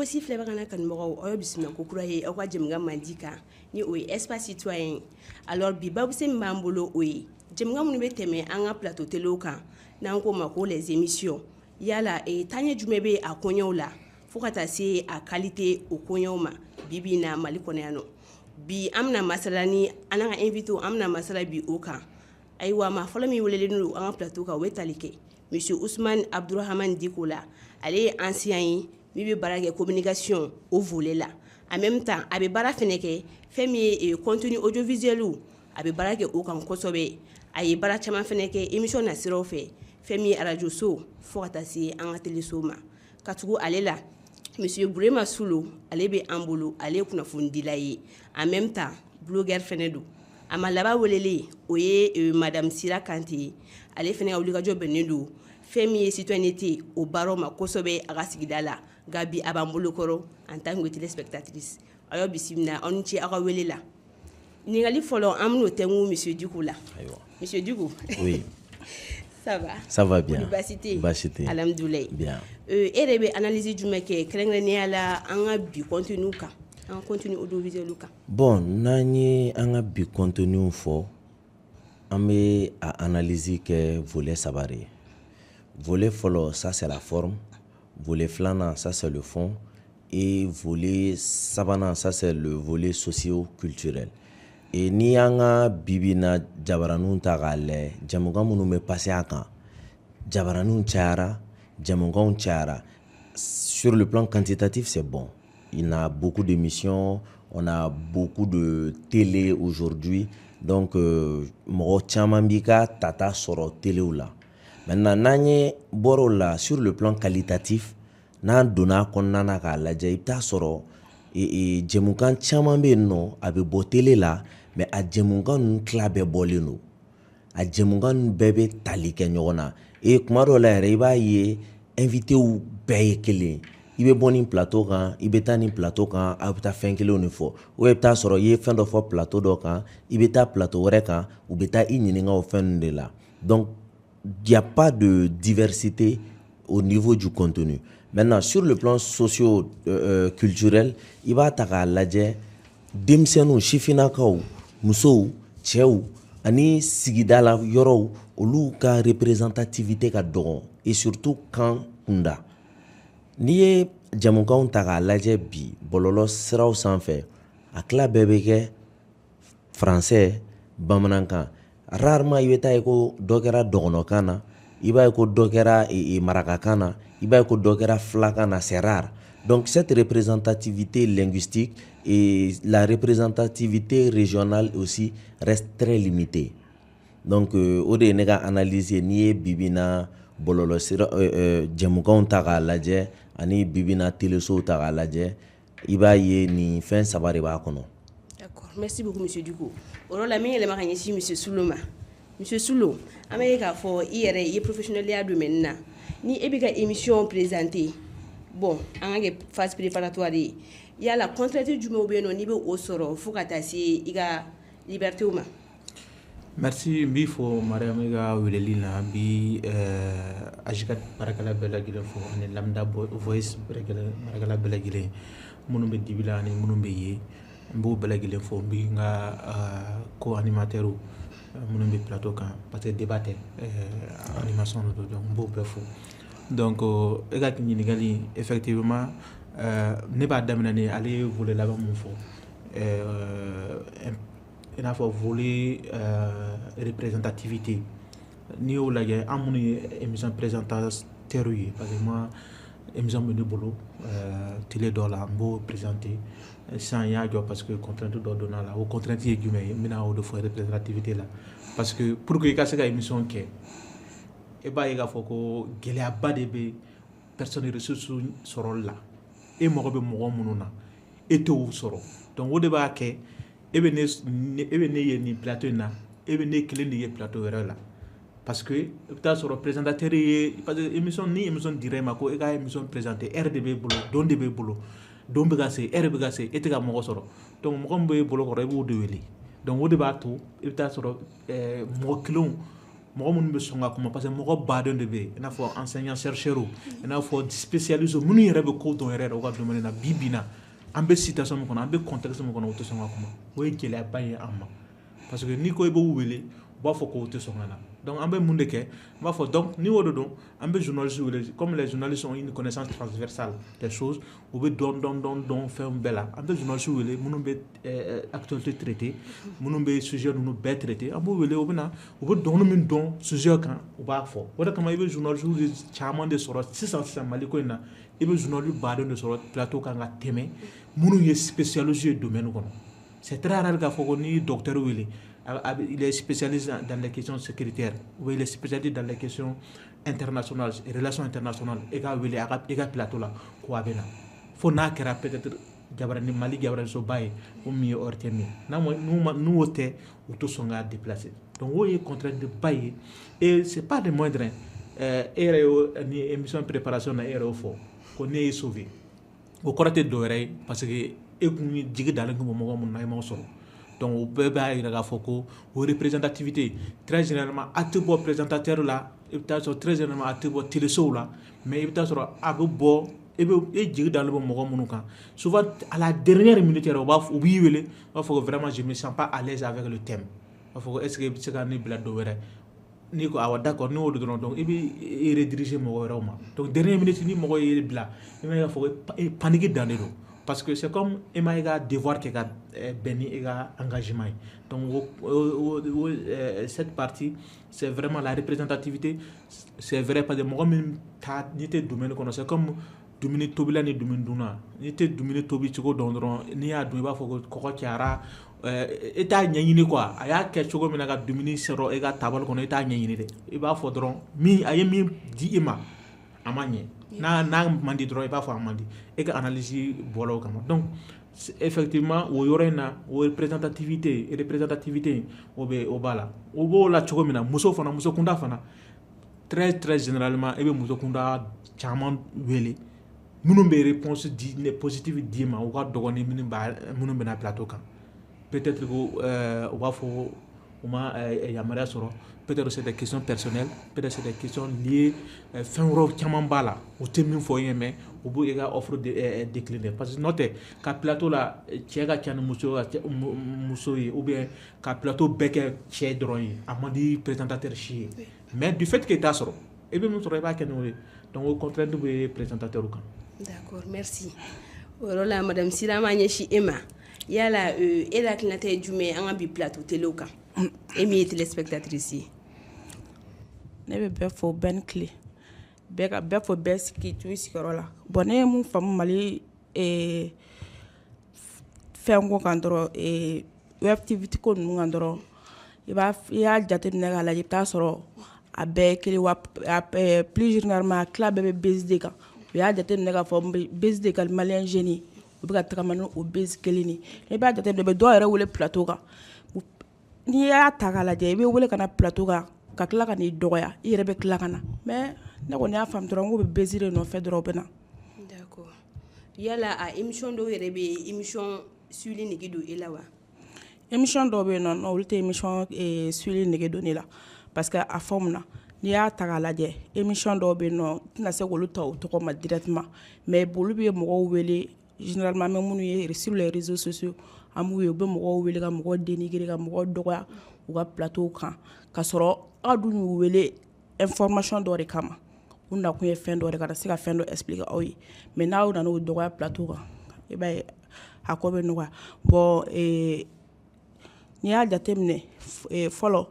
aussi filɛ kana kanumɔgɔw aw bisimila ko kura ye aw ka jɛmukan mandi kan ni o ye espace citoyen alors bi babusen min b'an bolo o ye jɛmukan minnu bɛ tɛmɛ an ka plateau téléw kan n'an ko ma ko les émissions yala taɲɛ jumɛn bɛ a koɲɛw la fo ka taa se a qualité o koɲɛw ma bi na Mali kɔnɔ yan nɔ bi an bɛna masala ni an ka invité an bɛna masala bi o kan ayiwa maa fɔlɔ min welelen don an ka plateau kan o bɛ tali kɛ monsieur Ousmane Abdourahmane Diko la ale ye ancien ye min bɛ baara kɛ communication o volet la en même temps a bɛ baara fɛnɛ kɛ fɛn min ye contenu audiovisuel a bɛ baara kɛ o kan kosɛbɛ a ye baara caman fɛnɛ kɛ émission nasiraw fɛ fɛn min ye radio so fo ka taa se an ka télé so ma ka tugu ale la monsieur Burema Sulo ale bɛ an bolo ale ye kunnafonidila ye en même temps blogueur fɛnɛ don a ma laban welele o ye madame Sira Kante ale fɛnɛ ka wulikajɔ bɛnnen don fɛn min ye citoyenneté o baaraw ma kosɛbɛ a ka sigida la nka bi a b'an bolo kɔrɔ en tant que téléspectatrice a y'aw bisimila aw ni ce aw ka wele la ɲininkali fɔlɔ an bɛn'o tɛnku monsieur Diko la monsieur Diko oui ça va bien baasi tɛ alhamdulilayi bien e de bɛ analyse jumɛn kɛ kɛrɛnkɛrɛnnenya la an ka bi contenu kan an contenu audiovisuel kan bon n'an ye an ka bi contenu fɔ an bɛ a analyse kɛ volet saba de ye volet fɔlɔ ça c'est la forme volet filanan ça c'est le fond et volet sabanan ça c'est le volet socio-culturel et n'i y'an ka bibina jabaraninw ta k'a lajɛ jamukan minnu bɛ passer a kan jabaraninw cayara jamukanw cayara sur le plan quantitatif c'est bon il y a beaucoup d'émissions on a beaucoup de télé aujourd'hui donc mɔgɔ caman b'i ka tata sɔrɔ téléw la maintenant n'an ye bɔr'o la sur le plan qualitatif n'an donna kɔnɔna na k'a lajɛ i bɛ taa sɔrɔ jɛmukan caman bɛ yen nɔ a bɛ bɔ télé la mais a jɛmukan ninnu tila bɛɛ bɔlen don a jɛmukan ninnu bɛɛ bɛ tali kɛ ɲɔgɔn na kuma dɔw la yɛrɛ i b'a ye invitéw bɛɛ ye kelen i bɛ bɔ nin plateau kan i bɛ taa nin plateau kan aw bɛ taa fɛn kelenw de fɔ ou i bɛ taa sɔrɔ i ye fɛn dɔ fɔ plateau dɔ kan i bɛ taa plateau wɛrɛ kan u bɛ taa i ɲininka o fɛn ninnu de la donc il n'y a pas de diversité au niveau du contenu. Maintenant, sur le plan socio-culturel, il va ta k'a lajɛ denmisɛnninw sifinnakaw musow cɛw ani sigida la yɔrɔw olu ka représentativité ka dɔgɔ et surtout kan kunda n'i ye jamukanw ta k'a lajɛ bi bɔlɔlɔ siraw sanfɛ a tila bɛɛ bɛ kɛ français bamanankan rarement i bɛ taa ye ko dɔ kɛra dɔgɔnɔkan na i b'a ye ko dɔ kɛra marakakan na i b'a ye ko dɔ kɛra fulakan na c'est rare donc cette représentativité linguistique et la représentativité régionale aussi reste très limitée donc o de ye ne ka analyse ye n'i ye bibina bɔlɔlɔ sira jɛmukanw ta k'a lajɛ ani bibina télésow ta k'a lajɛ i b'a ye nin fɛn saba de b'a kɔnɔ. D'accord, merci beaucoup monsieur Diko. O yɔrɔ la min yɛlɛma ka ɲɛsin monsieur Sulo ma monsieur Sulo an bɛ k'a fɔ i yɛrɛ i ye professionnel ya domaine na ni e bɛ ka émission présenter bon an ka kɛ phase préparatoire ye yala contrainte jumɛnw bɛ yen nɔ n'i bɛ o sɔrɔ fo ka taa se i ka libertéw ma. Merci n b'i fɔ Mariam i ka weleli la n bi AGCAT baarakɛla bɛɛ lajɛlen fɔ ani Lambda Voice baarakɛla bɛɛ lajɛlen minnu bɛ dibi la ani minnu bɛ yen n b'o bɛɛ lajɛlen fɔ n bi n ka co-animateurs minnu bɛ plateau kan parce que débat tɛ animation de don donc n b'o bɛɛ fɔ donc e ka ɲininkali effectivement ne b'a daminɛ ni ale ye volet laban mun fɔ i n'a fɔ volet représentativité n'i y'o lajɛ an minnu ye émission présentateurs ye parce que moi émission bɛ ne bolo télé dɔ la n b'o présenter sisan n y'a jɔ parce que contrainte dɔ donna la o contrainte ye jumɛn ye n bɛna o de fɔ représentativité la parce que pour que i ka se ka émission kɛ e b'a ye k'a fɔ ko gɛlɛyaba de bɛ personne ressource sɔrɔli la e mago bɛ mɔgɔ minnu na e t'o sɔrɔ donc o de b'a kɛ e bɛ ne ye nin plateau in na e bɛ ne kelen de ye plateau wɛrɛ la parce que i bɛ taa sɔrɔ présentateur ye parce que émission ni émission dira e ma ko e ka émission présenter heure de b'e bolo don de b'e bolo don bɛ ka se heure bɛ ka se e tɛ ka mɔgɔ sɔrɔ donc mɔgɔ min b'e bolo kɔrɔ e b'o de wele donc o de b'a to i bɛ taa sɔrɔ mɔgɔ kelenw mɔgɔ minnu bɛ sɔn ka kuma parce que mɔgɔ baden de bɛ yen i n'a fɔ enseignant chercheur i n'a fɔ spécialiste minnu yɛrɛ bɛ ko dɔn yɛrɛ u ka domaine na bi bi in na an bɛ situation min kɔnɔ an bɛ contexte min kɔnɔ u tɛ sɔn ka kuma o ye gɛlɛyaba ye an ma parce que n'i ko i b'u wele u b'a fɔ k'o tɛ sɔn ka na donc an bɛ mun de kɛ n b'a fɔ donc n'i y'o de dɔn an bɛ journaliste wele comme les journalistes ont une connaissance transversale des choses u bɛ dɔn fɛn bɛɛ la an bɛ journaliste wele minnu bɛ actualité traité minnu bɛ sujet ninnu bɛɛ traité an b'u wele u bɛ na u bɛ dɔnni min dɔn sujet kan u b'a fɔ o de kama i bɛ journaliste caman de sɔrɔ sisan Mali ko in na i bɛ journaliste baden de sɔrɔ plateau kan ka tɛmɛ minnu ye spécialiste ye domaine kɔnɔ c'est très rare k'a fɔ ko n'i ye docteur wele il est spécialisé dans les questions sécuritaires ou il est spécialisé dans les questions internationales relations internationales et ka wele i ka plateau la ko a bɛ na fo n'a kɛra peut-être jabarani Mali jabaranisoba ye o min ye ORTM ye n'u o tɛ u tɛ sɔn k'a déplacer donc o ye contrainte ba ye et c'est pas de moindre e yɛrɛ y'o ni émission préparation na e yɛrɛ y'o fɔ ko ne ye sauvé o kɔrɔ tɛ dɔwɛrɛ ye parce que e kun jigi dalen kun bɛ mɔgɔ minnu na e m'o sɔrɔ donc o bɛɛ b'a jira k'a fɔ ko o représentativité très généralement a tɛ bɔ présentateur la i bɛ taa sɔrɔ très généralement a tɛ bɔ télésow la mais i bɛ taa sɔrɔ a bɛ bɔ e jigi dalen bɛ mɔgɔ minnu kan souvent à la dernière minute yɛrɛ u b'i wele u b'a fɔ ko vraiment je me sens pas à l'aise avec le thème u b'a fɔ ko est ce que i bɛ se ka ne bila dɔ wɛrɛ n'i ko awɔ d'accord n'i y'o dɔrɔn donc i bɛ rediriger mɔgɔ wɛrɛw ma donc dernière minute ni mɔgɔ y'e bila i b'a fɔ ko panique dannen don parce que c'est comme i ma i ka devoir kɛ ka bɛn ni i ka engagement ye donc cette partie c'est vraiment la représentativité c'est vrai parce que mɔgɔ min ta n'i tɛ domaine kɔnɔ c'est comme dumuni tobila ni dumuni dunna n'i tɛ dumuni tobi cogo dɔn dɔrɔn n'i y'a dun i b'a fɔ ko kɔgɔ cayara i t'a ɲɛɲini quoi a y'a kɛ cogo min na ka dumuni sɔrɔ i ka table kɔnɔ i t'a ɲɛɲini dɛ i b'a fɔ dɔrɔn a ye min di i ma a ma ɲɛ n'a man di dɔrɔn i b'a fɔ a man di e ka analyse bɔra o kama donc effectivement o yɔrɔ in na o représentativité o b'a la o b'o la cogo min na muso kunda fana très généralement e bɛ muso kunda caman wele minnu bɛ réponse positive d'i ma u ka dɔgɔ ni minnu bɛna plateau kan peut-être ko u b'a fɔ u ma yamaruya sɔrɔ peut-être c'est des questions personnelles peut-être c'est des questions liées fɛn wɛrɛw caman b'a la u tɛ min fɔ i ye mais u b'u ka offre décliner parce que n'o tɛ ka plateau la cɛ ka ca ni muso ye ou bien ka plateau bɛɛ kɛ cɛ dɔrɔn ye a man di présentateur si ye mais du fait que i t'a sɔrɔ i bɛ min sɔrɔ i b'a kɛ n'o ye donc o contrainte bɛ présentateur kan. D'accord, merci. O yɔrɔ la madame Sira ma ɲɛsin e ma yala e hakilinata ye jumɛn an ka bi plateau télé kan e min ye téléspectatrice ye. Ne bɛ bɛɛ fɔ bɛɛ ni tile bɛɛ ka bɛɛ fɔ bɛɛ sigi tu i sigiyɔrɔ la bon ne ye mun faamu Mali fɛn ko kan dɔrɔn activité ko ninnu kan dɔrɔn i y'a jateminɛ k'a lajɛ i bɛ taa sɔrɔ a bɛɛ kelen wa plus généralement a tila bɛɛ bɛ BSD kan u y'a jateminɛ k'a fɔ BSD ka maliyɛn jeune u bɛ ka tagama ni o base kelen de i b'a jateminɛ u bɛ dɔw yɛrɛ wele plateau kan n'i y'a ta k'a lajɛ i bɛ wele ka na plateau kan ka tila ka n'i dɔgɔya i yɛrɛ bɛ tila ka na mais ne kɔni y'a faamu dɔrɔn k'u bɛ base de nɔfɛ dɔrɔn u bɛ na. D'accord yala a émission dɔw yɛrɛ bɛ yen émission suili nege don e la wa. Émission dɔw bɛ yen nɔ olu tɛ émission suili nege don ne la parce que a fɔ mun na n'i y'a ta k'a lajɛ émission dɔw bɛ yen nɔ tɛna se k'olu ta o tɔgɔ ma directement mais olu bɛ mɔgɔw wele généralement même minnu ye sur les réseaux sociaux an b'u ye u bɛ mɔgɔw wele ka mɔgɔw dénigrer ka mɔgɔw dɔgɔya u ka plateau kan ka sɔrɔ aw dun y'u wele information dɔ de kama u nakun ye fɛn dɔ de ka se ka fɛn dɔ expliquer aw ye mais n'aw nana o dɔgɔya plateau kan i b'a ye a ko bɛ nɔgɔya bon n'i y'a jateminɛ fɔlɔ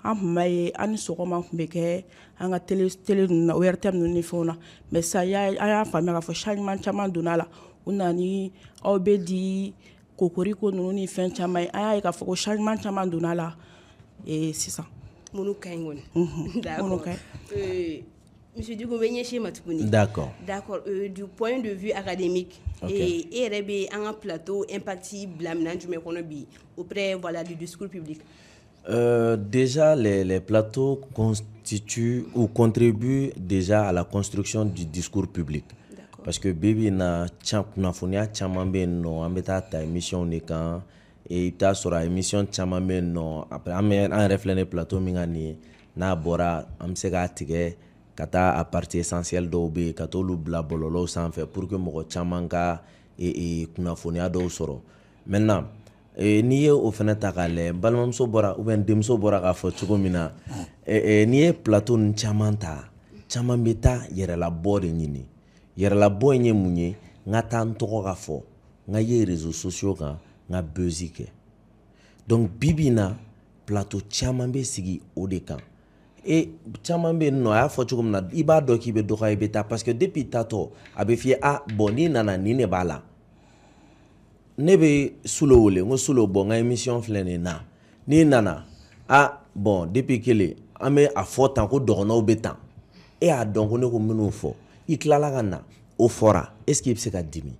an tun b'a ye an ni sɔgɔma tun bɛ kɛ an ka télé ninnu na ORTM ninnu ni fɛnw na mais sisan an y'a faamuya k'a fɔ changement caman donna a la u nana ni aw bɛ di kokoriko ninnu ni fɛn caman ye an y'a ye k'a fɔ ko changement caman donna a la sisan. Minnu ka ɲi kɔni. D'accord monsieur Diko bɛ ɲɛsin ma tuguni. D'accord du point de vue académique e yɛrɛ bɛ an ka plateau impact bila minɛn jumɛn kɔnɔ bi auprès voilà du discours public. Déjà, les plateaux constituent ou contribuent déjà à la construction du discours public. Parce que Bibi na kunnafoniya caman bɛ yen nɔ an bɛ taa ta émission de kan i bɛ taa sɔrɔ émission caman bɛ yen nɔ après an yɛrɛ filɛ ni plateau min kan nin ye n'a bɔra an bɛ se k'a tigɛ ka taa a partie essentielle dɔw bɛ yen ka t'olu bila bɔlɔlɔw sanfɛ pour que mɔgɔ caman ka kunnafoniya dɔw sɔrɔ maintenant n'i ye o fana ta k'a lajɛ balimamuso bɔra ou bien denmuso bɔra k'a fɔ cogo min na n'i ye plateau ninnu caman ta caman bɛ taa yɛrɛlabɔ de ɲini yɛrɛlabɔ in ye mun ye n ka taa n tɔgɔ ka fɔ n ka ye réseaux sociaux kan n ka buzz kɛ donc bibi in na plateau caman bɛ sigi o de kan caman bɛ yen nɔ a y'a fɔ cogo min na i b'a dɔn k'i bɛ dɔgɔya i bɛ taa parce que depuis taatɔ a bɛ f'i ye bon n'i nana nin de b'a la ne bɛ Sulo wele n ko Sulo n ka émission filɛ nin na n'i nana bon depuis kelen an bɛ a fɔ tan ko dɔgɔnɔw bɛ tan e y'a dɔn ko ne ko minnu fɔ i tilala ka na o fɔra est ce que i bɛ se ka dimi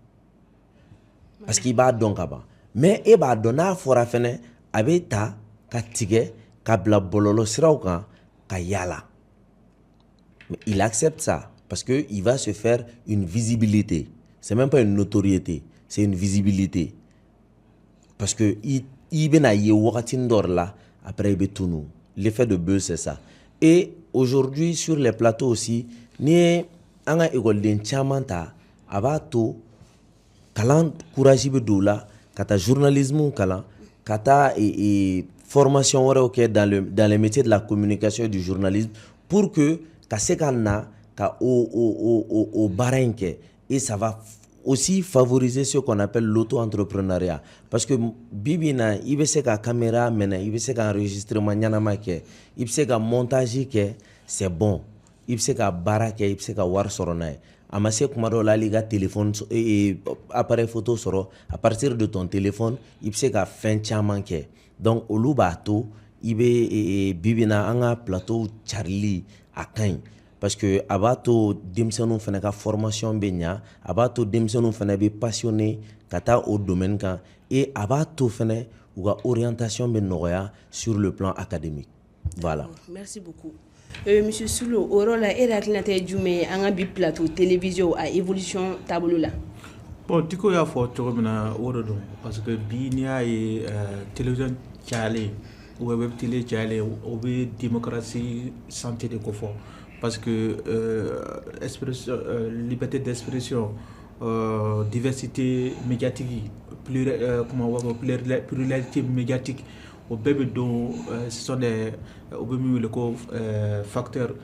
parce que i b'a dɔn ka ban mais e b'a dɔn n'a fɔra fɛnɛ a bɛ ta ka tigɛ ka bila bɔlɔlɔ siraw kan ka yala mais il accepte ça parce que il va se faire une visibilité c'est même pas une notoriété c'est une visibilité parce que i bɛna ye wagati dɔ la après i bɛ tunu l'effet de buzz c'est ça et aujourd'hui sur les plateaux aussi ni ye an ka écoleden caman ta a b'a to kalan courage bɛ don o la ka taa journalisme kalan ka taa formation wɛrɛw kɛ dans les métiers de la communication et du journalisme pour que ka se ka na ka o baara in kɛ et ça va aussi favoriser ce qu'on appelle l'auto-entrepreneuriat parce que bibi na i bɛ se ka caméra minɛ i bɛ se ka enregistrement ɲɛnama kɛ i bɛ se ka montage kɛ c'est bon i bɛ se ka baara kɛ i bɛ se ka wari sɔrɔ n'a ye a ma se kuma dɔw la hali i ka téléphone appareil photo sɔrɔ à partir de ton téléphone i bɛ se ka fɛn caman kɛ donc olu b'a to i bɛ bibi na an ka plateau carili a ka ɲi parce que a b'a to denmisɛnninw fana ka formation bɛ ɲa a b'a to denmisɛnninw fana bɛ passionné ka taa o domaine kan et a b'a to fana u ka orientation bɛ nɔgɔya sur le plan académique voilà. Merci beaucoup. Monsieur Sulo o yɔrɔ la e yɛrɛ hakilina tɛ jumɛn ye an ka bi plateau télévision a évolution taabolo la. Bon Diko y'a fɔ cogo min na o de don parce que bi n'i y'a ye télévision cayalen web télé cayalen o bɛ démocratie santé de ko fɔ. Parce que liberté d'expression, diversité médiatique, pluralité médiatique, au bébé dont ce sont des facteurs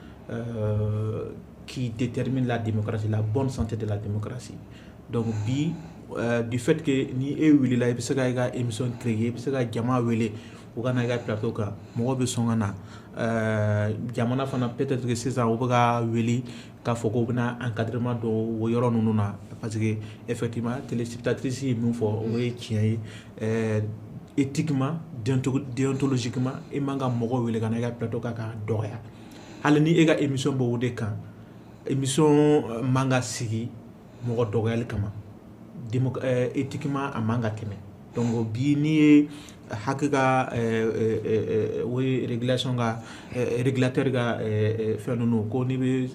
qui déterminent la démocratie, la bonne santé de la démocratie. Donc, du fait que ni eu la émission créée, u ka na ka plateau kan mɔgɔ bɛ sɔn ka na jamana fana peut-être que sisan u bɛ ka wele k'a fɔ ko u bɛna encadrement dɔ o yɔrɔ ninnu na parce que effectivement téléspectatrice ye min fɔ o ye tiɲɛ ye éthiquement déontologiquement e man ka mɔgɔ wele ka na i ka plateau kan k'a dɔgɔya hali ni e ka émission bɛ o de kan émission man ka sigi mɔgɔ dɔgɔyali kama éthiquement a man ka tɛmɛ donc bi n'i ye hakika régulation ka régulateur ka fɛn ninnu ko n'i bɛ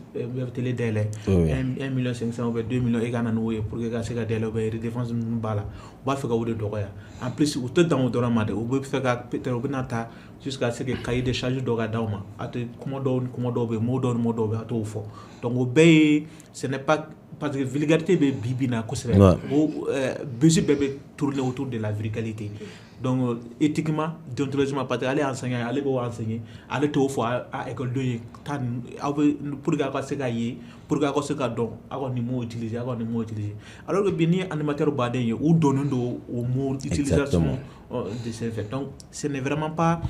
télé dayɛlɛ 1,5 million ou 2 millions e ka na n'o ye pour que ka se ka dayɛlɛ ou bien redevance ninnu b'a la u b'a fɛ ka o de dɔgɔya en plus u tɛ dan o dɔrɔn ma dɛ u bɛ fɛ ka peut-être u bɛna taa jusqu'à ce que cahier de charge dɔ ka d'aw ma a tɛ kuma dɔw ni kuma dɔw bɛ yen mot dɔw ni mot dɔw bɛ yen a t'o fɔ donc o bɛɛ ye ce n'est pas parce que vulgarité bɛ bi na kosɛbɛ o buzz bɛɛ bɛ tourner autour de la vulgarité donc éthiquement déontologiquement parce que ale enseignant ale b'o enseigner ale t'o fɔ a école ye taa aw bɛ pour que aw ka se ka ye pour que aw ka se ka dɔn aw ka nin mot utiliser aw ka nin mot utiliser alors que bi ni animateur baden ye u donnen don o mot utilisation de ces faits donc ce n'est vraiment pas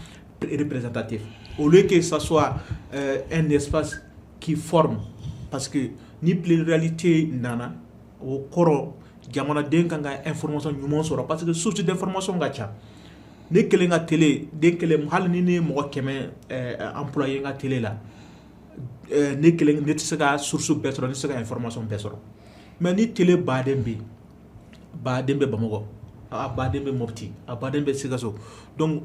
représentatif au lieu que ça soit un espace qui forme parce que ni pluralité nana o kɔrɔ jamanaden kan ka information ɲuman sɔrɔ parce que source d'information ka ca ne kelen ka télé den kelen hali ni ne mɔgɔ 100 employé n ka télé la ne kelen ne tɛ se ka source bɛɛ sɔrɔ ne tɛ se ka information bɛɛ sɔrɔ mais ni télé baden bɛ Bamakɔ a baden bɛ Mopti a baden bɛ Sikaso donc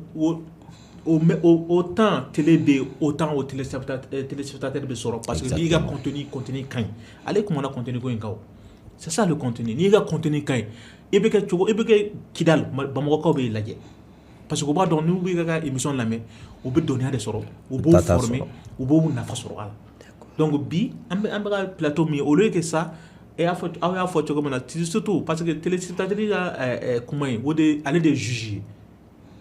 autant télé bɛ autant o téléspectateur bɛ sɔrɔ parce que n'i ka contenu ka ɲi ale kumana contenu ko in kan c'est ça le contenu n'i ka contenu ka ɲi i bɛ kɛ Kidal Bamakɔkaw bɛ lajɛ parce que u b'a dɔn n'u bɛ ka émission lamɛn u bɛ dɔnniya de sɔrɔ u b'o Tata former sɔrɔ. u b'o nafa sɔrɔ a la donc bi an bɛ ka plateau min au lieu que ça aw y'a fɔ cogo min na surtout parce que téléspectateur ka kuma in o de ale de juge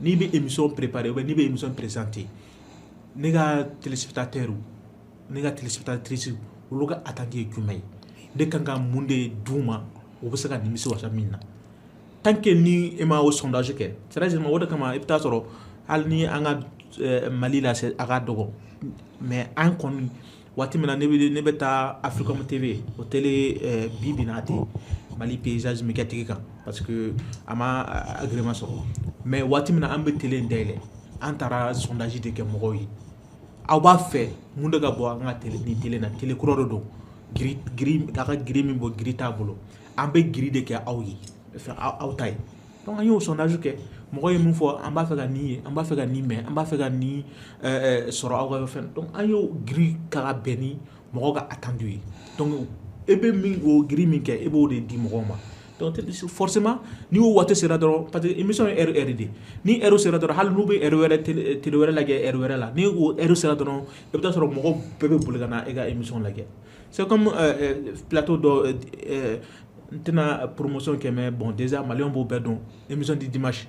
n'i bɛ émission préparer ou bien n'i bɛ émission présenter ne ka téléspectateur ne ka téléspectatrice olu ka attente ye jumɛn ye ne kan ka mun de d'u ma u bɛ se ka nimisi wasa min na tant que ni e ma o sondage kɛ sérieusement o de kama i bɛ taa sɔrɔ hali ni an ka Mali la a ka dɔgɔ mais an kɔni waati min na ne bɛ taa Africom TV o télé bi bi na ten Mali paysage médiatique kan parce que a ma agrément sɔrɔ mais waati min na an bɛ télé in dayɛlɛ an taara sondage de kɛ mɔgɔw ye aw b'a fɛ mun de ka bɔ an ka ni télé na télé kura de don giri a ka giri min bɔ giri t'a bolo an bɛ giri de kɛ aw ye aw ta ye donc an y'o sondage kɛ mɔgɔ ye min fɔ an b'a fɛ ka nin ye an b'a fɛ ka nin mɛn an b'a fɛ ka nin sɔrɔ aw ka fɛn donc an y'o giri ka bɛn ni mɔgɔw ka attendu ye donc e bɛ min o giri min kɛ e b'o de di mɔgɔw ma donc forcément ni o waati sera dɔrɔn parce que émission ye heure de ni heure sera dɔrɔn hali n'u bɛ heure wɛrɛ télé wɛrɛ lajɛ heure wɛrɛ la ni o heure sera dɔrɔn i bɛ taa sɔrɔ mɔgɔw bɛɛ bɛ boli ka na e ka émission lajɛ c'est comme plateau dɔ n tɛna promotion kɛ mais bon déjà maliyɛnw b'o bɛɛ dɔn émission di dimanche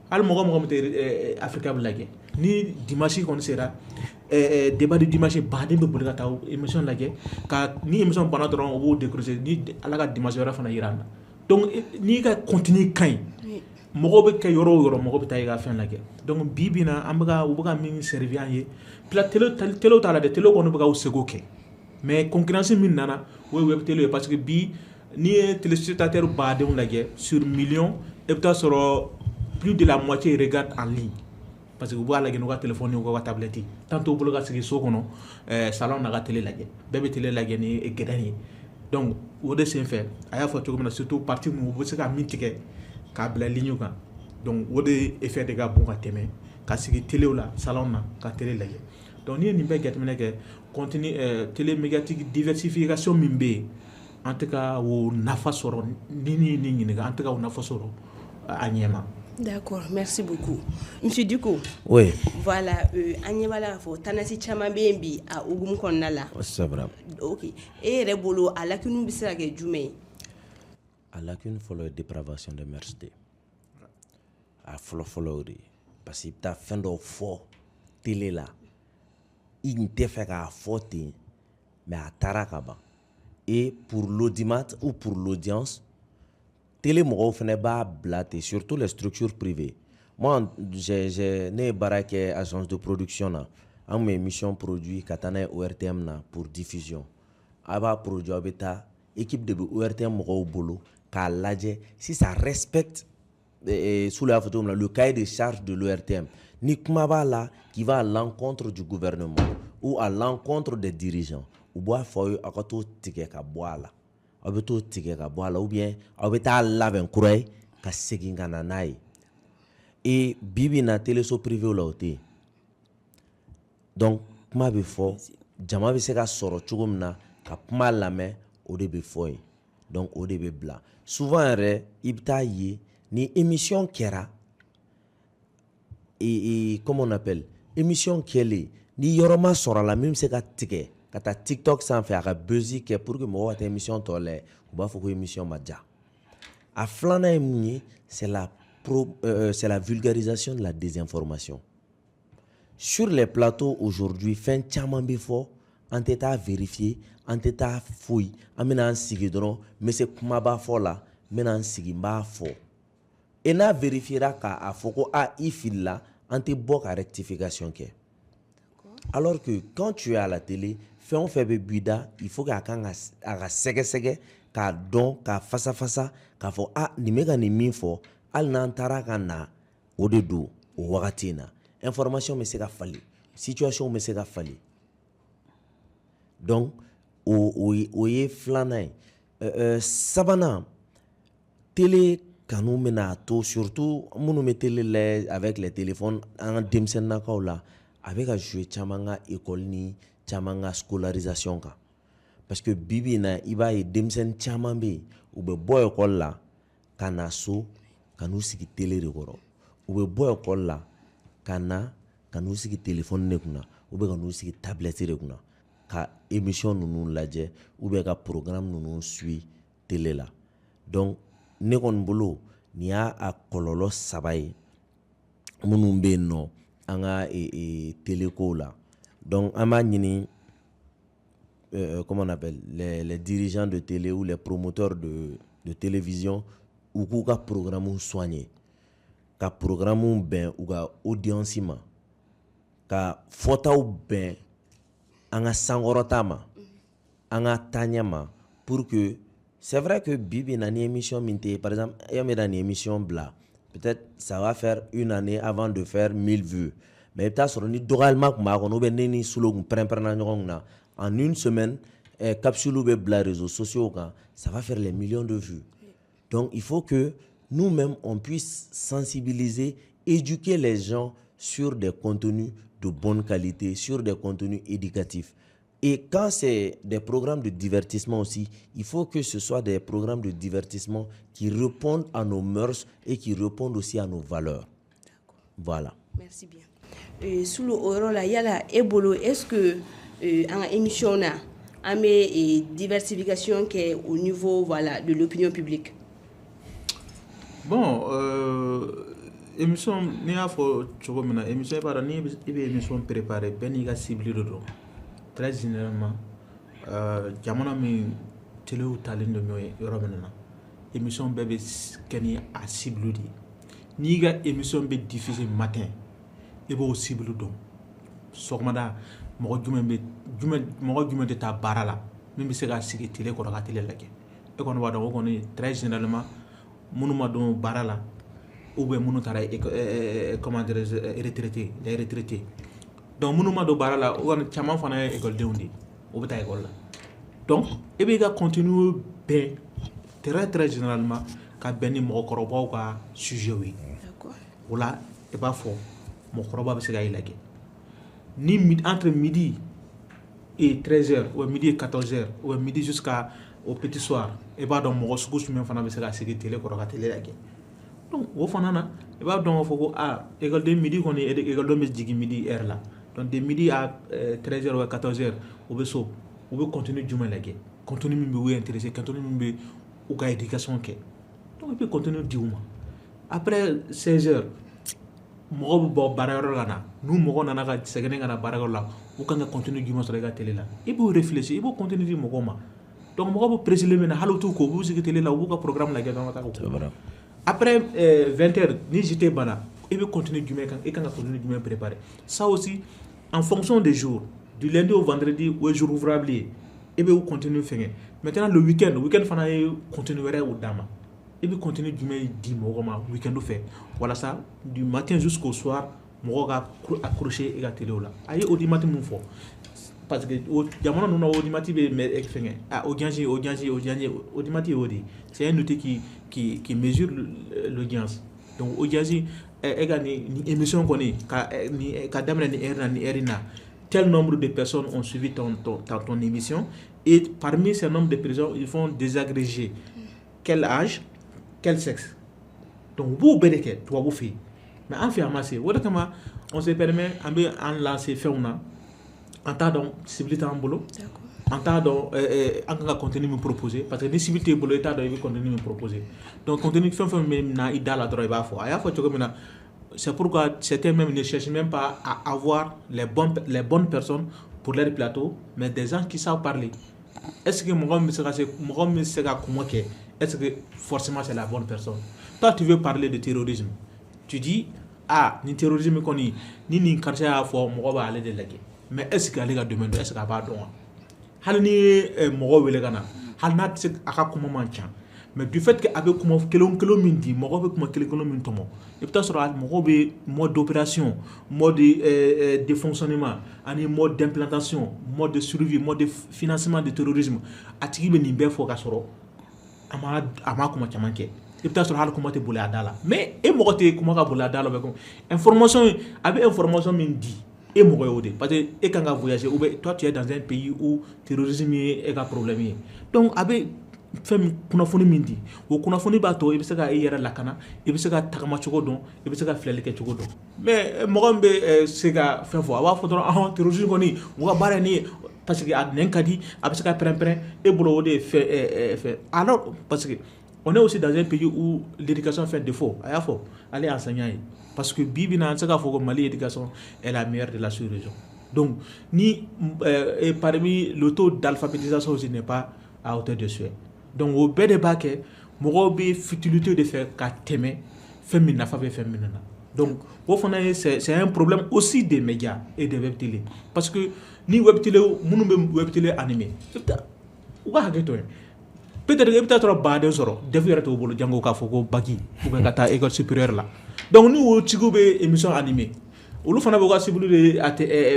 hali mɔgɔ min tɛ Africa bɛ lajɛ ni dimanche kɔni sera débat de dimanche baden bɛ boli ka taa émission lajɛ ka ni émission banna dɔrɔn o b'o décrocher ni ala ka dimanche wɛrɛ fana yira an na donc n'i ka contenu ka ɲi mɔgɔw bɛ kɛ yɔrɔ o yɔrɔ mɔgɔw bɛ taa i ka fɛn lajɛ donc bi bi in na an bɛ u bɛ ka min servir an ye télé t'a la dɛ télé kɔni bɛ ka u seko kɛ mais concurrence min nana o ye web télé ye parce que bi n'i ye téléspectateur badenw lajɛ sur million i bɛ taa sɔrɔ plus de la moitié regarde en ligne parce que u b'a lajɛ n'u ka téléphone n'u ka tablette tant t'u bolo ka sigi so kɔnɔ salon na ka télé lajɛ bɛɛ bɛ télé lajɛ ni gɛrɛn ye donc o de senfɛ a y'a fɔ cogo min na surtout parti min u bɛ se ka min tigɛ k'a bila ligne kan donc o de effet de ka bon ka tɛmɛ ka sigi télé la salon na ka télé lajɛ donc n'i ye nin bɛɛ jateminɛ kɛ contenu télé médiatique diversification min bɛ yen an tɛ ka o nafa sɔrɔ ni ni ɲininka an tɛ ka o nafa sɔrɔ a ɲɛ ma. D'accord, merci beaucoup. Monsieur Diko. Oui. Voilà, an ɲɛ b'a la k'a fɔ tendance caman bɛ yen bi a hukumu kɔnɔna la. C'est vrai. Ok, e yɛrɛ bolo a lakiniw bɛ se ka kɛ jumɛn ye? A lakune fɔlɔ ye dépravation de mœurs de a fɔlɔ o de ye parce que i bɛ taa fɛn dɔw fɔ télé la i tun tɛ fɛ k'a fɔ ten mais a taara ka ban et pour l'audimat ou pour l'audience télé mɔgɔw fana b'a bila ten surtout les structures privées moi ne ye baara kɛ agence de production na an tun bɛ émission produit ka taa n'a ye ORTM na pour diffusion a b'a produit aw bɛ taa équipe de bɛ ORTM mɔgɔw bolo k'a lajɛ si ça respecte sous la photo le cahier de charge de l'ORTM ni kuma b'a la qui va à l'encontre du gouvernement ou à l'encontre des dirigeants u b'a fɔ aw ye aw ka t'o tigɛ ka bɔ a la aw bɛ t'o tigɛ ka bɔ a la ou bien aw bɛ taa labɛn kura ye ka segin ka na n'a ye et bi bi in na téléso privé la o tɛ yen donc kuma bɛ fɔ jama bɛ se ka sɔrɔ cogo min na ka kuma lamɛn o de bɛ fɔ yen donc o de bɛ bila souvent yɛrɛ i bɛ taa ye ni émission kɛra comment on appelle émission kɛlen ni yɔrɔ ma sɔrɔ a la min bɛ se ka tigɛ ka taa TikTok sanfɛ a ka buzz kɛ pour que mɔgɔw ka taa émission tɔ lajɛ u b'a fɔ ko émission ma ja a filanan ye mun ye c'est la vulgarisation de la désinformation sur les plateaux aujourd'hui fɛn caman bɛ fɔ an tɛ taa vérifier an tɛ taa foyi an bɛna an sigi dɔrɔn n bɛ se kumaba fɔ la n bɛna n sigi n b'a fɔ et n'a vérifiera k'a fɔ ko i filila an tɛ bɔ ka rectification kɛ alors que quand tu es à la télé fɛn o fɛn bɛ b'i da il faut k'a kan a ka sɛgɛsɛgɛ k'a dɔn k'a fasafasa k'a fɔ nin bɛ ka nin min fɔ hali n'an taara ka na o de don o wagati in na information bɛ se ka falen situation bɛ se ka falen donc o ye filanan ye sabanan télé kanu bɛna to surtout minnu bɛ télé lajɛ avec les téléphones an ka denmisɛnninnakaw la a bɛ ka jouer caman ka école ni caman ka scolarisation kan parce que bibi in na i b'a ye denmisɛnnin caman bɛ yen u bɛ bɔ école la ka na so ka n'u sigi télé de kɔrɔ u bɛ bɔ école la ka na ka n'u sigi téléphone de kunna ou bien ka n'u sigi tablette de kunna ka émission ninnu lajɛ ou bien ka programme ninnu suit télé la donc ne kɔni bolo nin y'a kɔlɔlɔ 3 ye minnu bɛ yen nɔ an ka télé kow la donc an b'a ɲini comment on appelle les dirigeants de télé ou les promoteurs de télévision u k'u ka programme soigner ka programme bɛn u ka audience ma ka fɔtaw bɛn an ka sankɔrɔta ma an ka taaɲɛ ma pour que c'est vrai que bibi na ni émission min tɛ par exemple e bɛ na ni émission bila peut-être ça va faire une année avant de faire 1000 vues mais i bɛ taa sɔrɔ ni dɔgɔyalima tun b'a kɔnɔ ou bien ne ni Sulo kun pɛrɛn-pɛrɛnna ɲɔgɔn kun na en une semaine capsule bɛ bila réseaux sociaux kan ça va faire les millions de vues donc il faut que nous-mêmes on puisse sensibiliser, éduquer les gens sur des contenus de bonne qualité, sur des contenus éducatifs. Et quand c'est des programmes de divertissement aussi, il faut que ce soit des programmes de divertissement qui répondent à nos mœurs et qui répondent aussi à nos valeurs. Voilà. Merci bien. Sous le rôle là, yala ebolo, est-ce que en émission là, on met diversification qui est au niveau voilà de l'opinion publique? Bon, émission ni y'a fɔ cogo min na émission b'a dɔn ni i bɛ émission préparer bɛɛ n'i ka cible de don très généralement jamana min téléw talen don ɲɔgɔn ye yɔrɔ min na émission bɛɛ bɛ kɛ ni a cible de ye n'i ka émission bɛ diffuser matin i b'o cible dɔn sɔgɔmada mɔgɔ jumɛn de taa baara la min bɛ se ka sigi télé kɔrɔ ka télé lajɛ e kɔni b'a dɔn o kɔni très généralement minnu ma dɔn baara la ou bien minnu taara comment dirais-je retraité les retraités donc minnu ma dɔn baara la o kɔni caman fana ye écoledenw de ye o bɛ taa école la donc e b'i ka contenu bɛn très généralement ka bɛn ni mɔgɔkɔrɔbaw ka sujet ye o la i b'a fɔ mɔgɔkɔrɔba bɛ se ka i lajɛ ni entre midi et 13h ou midi et 14h ou midi jusqu'à au petit soir i b'a dɔn mɔgɔ sugu jumɛn fana bɛ se ka sigi télé kɔrɔ ka télé lajɛ donc o fana na i b'a dɔn k'a fɔ ko école midi kɔni école bɛ jigin midi heure la donc de midi à 13h ou 14h u bɛ so u bɛ contenu jumɛn lajɛ contenu min bɛ u intéressé contenu min bɛ u ka éducation kɛ donc i bɛ contenu di u ma après 16h mɔgɔ bɛ bɔ baarayɔrɔ la na n'u mɔgɔ nana ka sɛgɛnnen ka na baarayɔrɔ la u kan ka contenu jumɛn sɔrɔ i ka télé la i b'o réfléchir i b'o contenu di mɔgɔw ma donc mɔgɔ bɛ préciser min na hali u t'u ko u b'u sigi télé la u b'u ka programme lajɛ dɔrɔn ka taa ko après 20h ni JT banna i bɛ contenu jumɛn kan i kan ka contenu jumɛn préparer ça aussi en fonction des jours du lundi au vendredi o ye jour ouvrable ye i bɛ contenu fɛngɛ maintenant le week-end fana ye contenu wɛrɛ o d'a ma i bɛ contenu jumɛn di mɔgɔ ma week-end fɛ walasa du matin jusqu'au soir mɔgɔ ka accrocher i ka télé la a ye audimat min fɔ parce que jamana ninnu na audimat bɛ fɛngɛ audience audimat ye o de c'est un outil qui mesure l'audience donc audience e ka ni émission kɔni ka daminɛ ni heure na ni heure na tel nombre de personnes ont suivi ton émission et parmi ces nombres de personnes ils font désagréger quel âge quel sexe donc b'o bɛɛ de kɛ tubabu fɛ yen mais an fɛ yan ma se o de kama on se permet an bɛ an lancer fɛnw na an t'a dɔn cible t'an bolo an t'a dɔn an kan ka contenu min proposer parce que ni cible t'e bolo i t'a dɔn i bɛ contenu min proposer donc contenu fɛn fɛn bɛ na i da la dɔrɔn i b'a fɔ a y'a fɔ cogo min na c'est pourquoi certains même ne cherchent même pas à avoir les bonnes personnes pour leur plateau mais des gens qui savent parler est-ce que mɔgɔ min bɛ se ka kuma kɛ est-ce que forcément c'est la bonne personne toi tu veux parler de terrorisme tu dis ni terrorisme kɔni ni nin karisa y'a fɔ mɔgɔ b'ale de lajɛ mais est-ce que ale ka domaine don est-ce que a b'a dɔn wa hali ni ye mɔgɔ wele ka na hali n'a tɛ se a ka kuma man ca mais du fait que a bɛ kuma kelen min di mɔgɔ bɛ kuma kelen min tɔmɔ i bɛ taa sɔrɔ mɔgɔ bɛ mode d'opération mode de fonctionnement ani mode d'implantation mode de survie mode de financement de terrorisme a tigi bɛ nin bɛɛ fɔ ka sɔrɔ a ma kuma caman kɛ i bɛ taa sɔrɔ hali kuma tɛ boli a da la mais e mɔgɔ tɛ kuma ka boli a da la information a bɛ information min di e mɔgɔ ye o de parce que e kan ka voyager ou bien toi tu es dans un pays où terrorisme est un problème donc a bɛ fɛn kunnafoni min di o kunnafoni b'a to i bɛ se ka i yɛrɛ lakana i bɛ se ka tagama cogo dɔn i bɛ se ka filɛli kɛ cogo dɔn mais mɔgɔ min bɛ se ka fɛn fɔ a b'a fɔ dɔrɔn terrorisme kɔni u ka baara ye nin ye parce que a nɛn ka di a bɛ se ka pɛrɛn-pɛrɛn e bolo o de ye fɛn alors parce que on est aussi dans un pays où l'éducation fait défaut a y'a fɔ ale enseignant ye parce que bi bi na an tɛ se k'a fɔ ko Mali éducation est la meilleure de la sous-région donc ni parmi le taux d'alphabétisation aussi n'est pas à hauteur de souhait donc au bɛɛ de b'a kɛ mɔgɔw bɛ futilité de fɛ ka tɛmɛ fɛn min nafa bɛ fɛn min na donc o fana ye c'est un problème aussi des médias et des web télé parce que ni web télé minnu bɛ web télé animé u ka hakɛ to yen peut-être i bɛ taa sɔrɔ baden sɔrɔ defu yɛrɛ t'o bolo jango k'a fɔ ko baki ou bien ka taa école supérieure la donc ni o tigiw bɛ émission animé olu fana bɛ ka cible de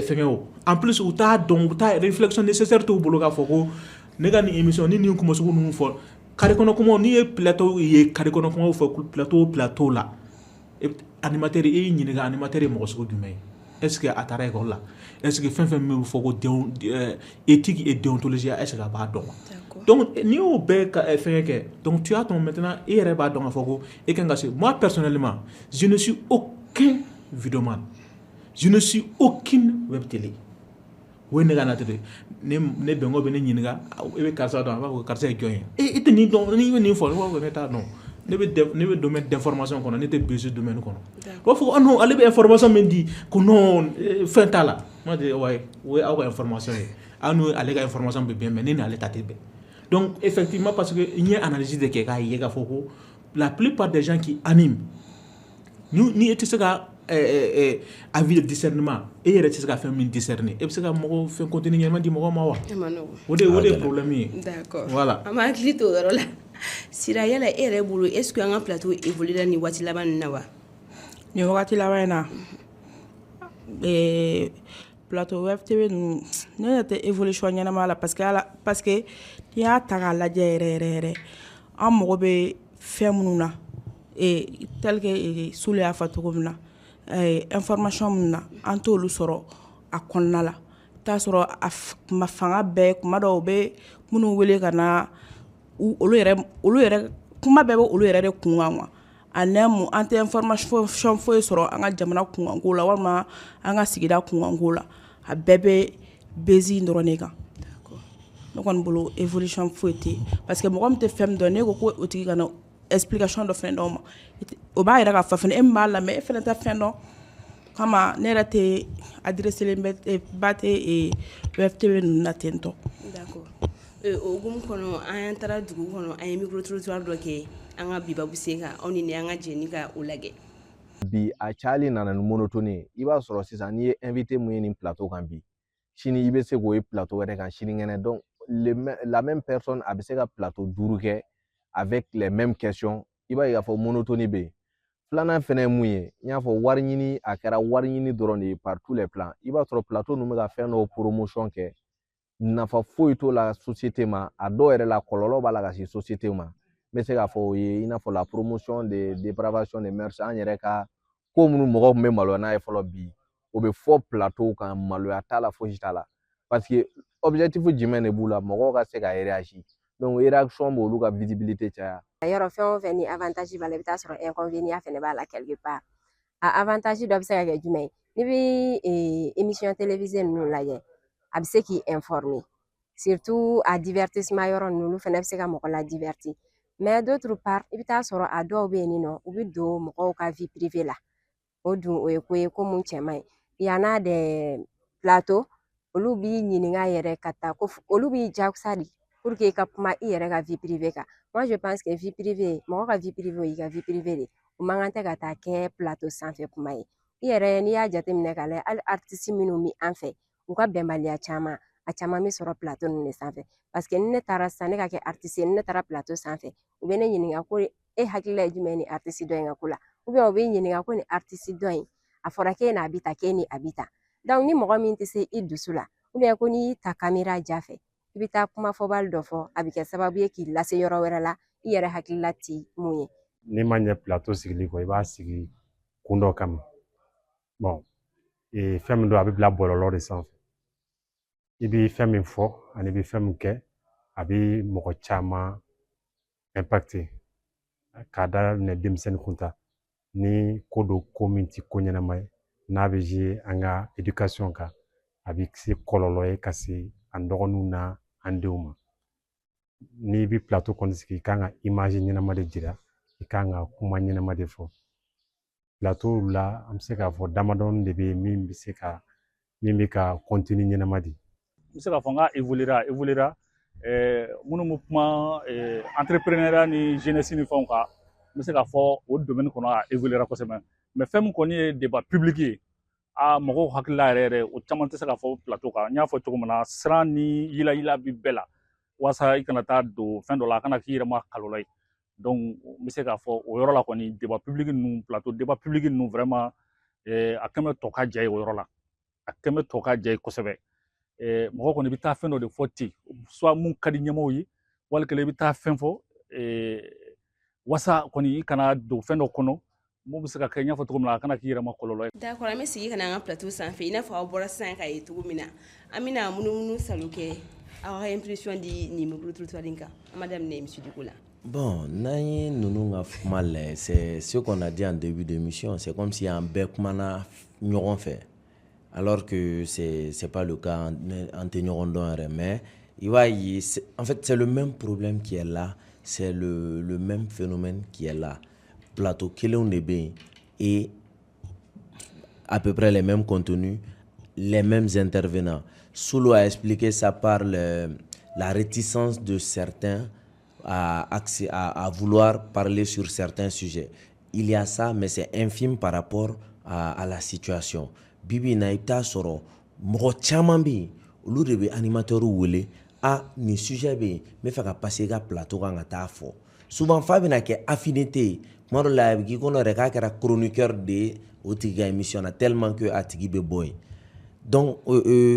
fɛngɛ o en plus u t'a dɔn u t'a réflexion nécessaire t'u bolo k'a fɔ ko ne ka nin émission ni nin kuma sugu ninnu fɔ carré kɔnɔ kumaw n'i ye plateau ye carré kɔnɔ kumaw fɔ plateau la animateur i y'i ɲininka animateur ye mɔgɔ sugu jumɛn ye est ce que a taara école la est ce que fɛn fɛn min bɛ fɔ ko éthique et déontologie est ce que a b'a dɔn wa donc n'i y'o bɛɛ fɛngɛ kɛ donc tu as ton maintenant i yɛrɛ b'a dɔn k'a fɔ ko i kan ka se moi personnellement je ne suis aucun vidéoman je ne suis aucune web télé o ye ne ka nate de ne bɛnkɔ bɛ ne ɲininka i bɛ karisa dɔn a b'a fɔ karisa ye jɔn ye i tɛ nin dɔn n'i bɛ nin fɔ ne b'a fɔ ne t'a dɔn ne bɛ domaine d'information kɔnɔ ne tɛ besi domaine kɔnɔ u b'a fɔ non ale bɛ information min di ko non fɛn t'a la moi je dis ouais o ye aw ka information ye aw n'o ale ka information bɛ bɛn mais ne ni ale ta tɛ bɛn donc effectivement parce que n ye analyse de kɛ k'a ye k'a fɔ ko la plupart des gens qui animent ni e tɛ se ka avis de discernement e yɛrɛ tɛ se ka fɛn min discerner e bɛ se ka mɔgɔ fɛn contenu ɲɛnama di mɔgɔ ma wa o de ye problème ye d'accord voilà an b'a hakili to o yɔrɔ la Sira yala e yɛrɛ bolo est ce que an ka plateau évolue la nin waati laban ninnu na wa nin wagati laban in na plateau web tv ninnu ne yɛrɛ tɛ évolution ɲɛnama la parce que n'i y'a ta k'a lajɛ yɛrɛ an mago bɛ fɛn minnu na tel que Sule y'a fɔ cogo min na information minnu na an t'olu sɔrɔ a kɔnɔna la i t'a sɔrɔ a fanga bɛɛ kuma dɔw u bɛ minnu wele ka na olu yɛrɛ kuma bɛɛ bɛ olu yɛrɛ de kunkan quoi a nɛmu an tɛ information foyi sɔrɔ an ka jamana kunkanko la walima an ka sigida kunkanko la a bɛɛ bɛ bezi dɔrɔn de kan ne kɔni bolo évolution foyi tɛ parce que mɔgɔ min tɛ fɛn min dɔn ne ko ko o tigi ka na explication dɔ fɛnɛ d'aw ma o b'a yɛrɛ k'a fɔ fɛnɛ e min b'a lamɛn e fɛnɛ tɛ fɛn dɔn kama ne yɛrɛ tɛ adresselen ba tɛ web tv ninnu na ten tɔ d'accord o hukumu kɔnɔ an taara dugu kɔnɔ an ye micro trottoir dɔ kɛ an ka bibabu sen kan aw ni an ka jɛni ka o lajɛ bi a cayali nana ni monotone i b'a sɔrɔ sisan n'i ye invité mun ye nin plateau kan bi sini i bɛ se k'o ye plateau wɛrɛ kan sinikɛnɛ donc la même personne a bɛ se ka plateau 5 kɛ avec les mêmes questions i b'a ye k'a fɔ monotone bɛ yen filanan fɛnɛ ye mun ye n y'a fɔ wari ɲini a kɛra wari ɲini dɔrɔn de ye par tous les plans i b'a sɔrɔ plateau ninnu bɛ ka fɛn dɔw promotion kɛ nafa foyi t'o la société ma a dɔw yɛrɛ la kɔlɔlɔ b'a la ka se société ma n bɛ se k'a fɔ o ye i n'a fɔ la promotion de dépravation des mœurs an yɛrɛ ka ko minnu mɔgɔw tun bɛ maloya n'a ye fɔlɔ bi o bɛ fɔ plateau kan maloya t'a la fosi t'a la parce que objectif jumɛn de b'u la mɔgɔw ka se ka réagir donc réaction b'olu ka visibilité caya yɔrɔ fɛn o fɛn ni avantage b'a la i bɛ taa sɔrɔ inconvénient fɛnɛ b'a la quelque part a avantage dɔ bɛ se ka kɛ jumɛn ye n'i bɛ émission télévisée ninnu lajɛ a bɛ se k'i informer surtout a divertissement yɔrɔ ninnu olu fɛnɛ bɛ se ka mɔgɔ la divertir mais d'autre part i bɛ taa sɔrɔ a dɔw bɛ yen nɔ u bɛ don mɔgɔw ka vie privée la o dun o ye ko ye ko mun cɛ man ɲi y'en a des plateaux olu b'i ɲininka yɛrɛ ka taa ko olu b'i jagosa de pour que i ka kuma i yɛrɛ ka vie privée kan moi je pense que vie privée mɔgɔ ka vie privée o y'i ka vie privée de o man kan tɛ ka taa kɛ plateau sanfɛ kuma ye i yɛrɛ n'i y'a jateminɛ k'a lajɛ hali artiste minnu bɛ an fɛ u ka bɛnbaliya caman a caman bɛ sɔrɔ plateau ninnu de sanfɛ parce que ni ne taara sisan ne ka kɛ artiste ye ni ne taara plateau sanfɛ u bɛ ne ɲininka ko e hakilila ye jumɛn ye ni artiste dɔ in ka ko la ou bien u bɛ ɲininka ko ni artiste dɔ in a fɔra k'e n'a bɛ tan k'e ni a bɛ tan donc ni mɔgɔ min tɛ se i dusu la ou bien ko n'i y'i ta caméra ja fɛ i bɛ taa kuma fɔbali dɔ fɔ a bɛ kɛ sababu ye k'i lase yɔrɔ wɛrɛ la i yɛrɛ hakilila ti mun ye n'i ma ɲɛ plateau sigili kɔ i b'a sigi kun dɔ kama bon fɛn min don a bɛ bila bɔlɔlɔ de sanfɛ i bɛ fɛn min fɔ ani i bɛ fɛn min kɛ a bɛ mɔgɔ caman impacté k'a daminɛ denmisɛnnin kunta ni ko do ko min ti ko ɲɛnama ye n'a bɛ jouer an ka éducation kan a bɛ se kɔlɔlɔ ye ka se an dɔgɔninw na an denw ma n'i bɛ plateau kɔni sigi i kan ka image ɲɛnama de jira i kan ka kuma ɲɛnama de fɔ plateau la an bɛ se k'a fɔ damadɔni de bɛ yen min bɛ ka contenu ɲɛnama di. N bɛ se k'a fɔ n ka évoluera minnu bɛ kuma entrepreneuriat ni jeunesse ni fɛnw kan n bɛ se k'a fɔ o domaine kɔnɔ a évoluera kosɛbɛ mais fɛn min kɔni ye débat public ye mɔgɔw hakili la yɛrɛ o caman tɛ se k'a fɔ plateau kan n y'a fɔ cogo min na siran ni yila bi bɛɛ la walasa i kana taa don fɛn dɔ la a kana k'i yɛrɛ ma kalola ye donc n bɛ se k'a fɔ o yɔrɔ la kɔni débat public ninnu plateau débat public ninnu vraiment a kɛn bɛ tɔ ka diya ye o yɔrɔ la a kɛn bɛ tɔ ka diya ye kosɛbɛ mɔgɔ kɔni bɛ taa fɛn dɔ de fɔ ten soit mun ka di ɲɛmɔgɔw ye wali kelen i bɛ taa fɛn fɔ wasa kɔni i kana don fɛn dɔ kɔnɔ mun bɛ se ka kɛ n y'a fɔ cogo min na a kana k'i yɛrɛ ma kɔlɔlɔ ye. D'accord, an bɛ sigi ka na an ka plateau sanfɛ i n'a fɔ aw bɔra sisan k'a ye cogo min na an bɛna munumunu salo kɛ aw ka impression di nin micro trottoir in kan an ma daminɛ monsieur Diko la. Bon, n'an ye ninnu ka kuma lajɛ c'est ce qu'on a dit en début d'émission, c'est comme si an bɛɛ kumana ɲɔgɔn fɛ alors que c'est pas le cas an tɛ ɲɔgɔn dɔn yɛrɛ mais il va y en fait c'est le même problème qui est là, c'est le même phénomène qui est là. Plateau kelenw de bɛ yen et à peu près les mêmes contenus, les mêmes intervenants. Soulou a expliqué ça par la réticence de certains à vouloir parler sur certains sujets. Il y a ça, mais c'est infime par rapport à la situation. Bibi na ita soro mɔgɔ caman bɛ yen olu de bɛ animateur wele ni sujet bɛ yen n bɛ fɛ ka passer ka plateau kan ka taa fɔ souvent fa bɛna kɛ affinité ye tuma dɔ la a bɛ k'i kɔnɔ yɛrɛ k'a kɛra chroniqueur de ye o tigi ka émission na tellement que a tigi bɛ bɔ yen donc